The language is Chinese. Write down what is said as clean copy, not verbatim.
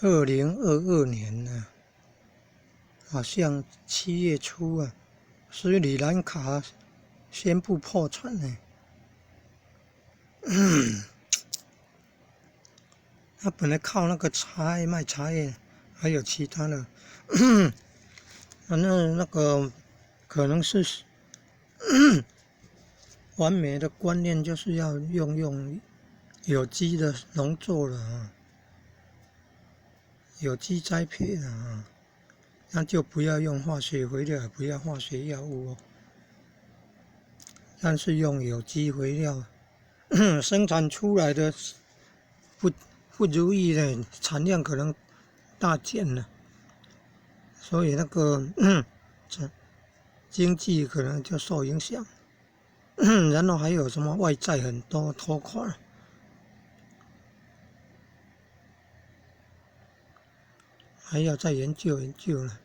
2022年好像7月初斯里兰卡宣布破产他本来靠那个茶叶卖茶叶，还有其他的，那个可能是完美的观念就是要用有机的农作了有机栽培了那就不要用化学肥料，不要化学药物但是用有机肥料生产出来的不如意的产量可能大减了，所以那个经济可能就受影响。然后还有什么外债很多拖垮，还要再研究了。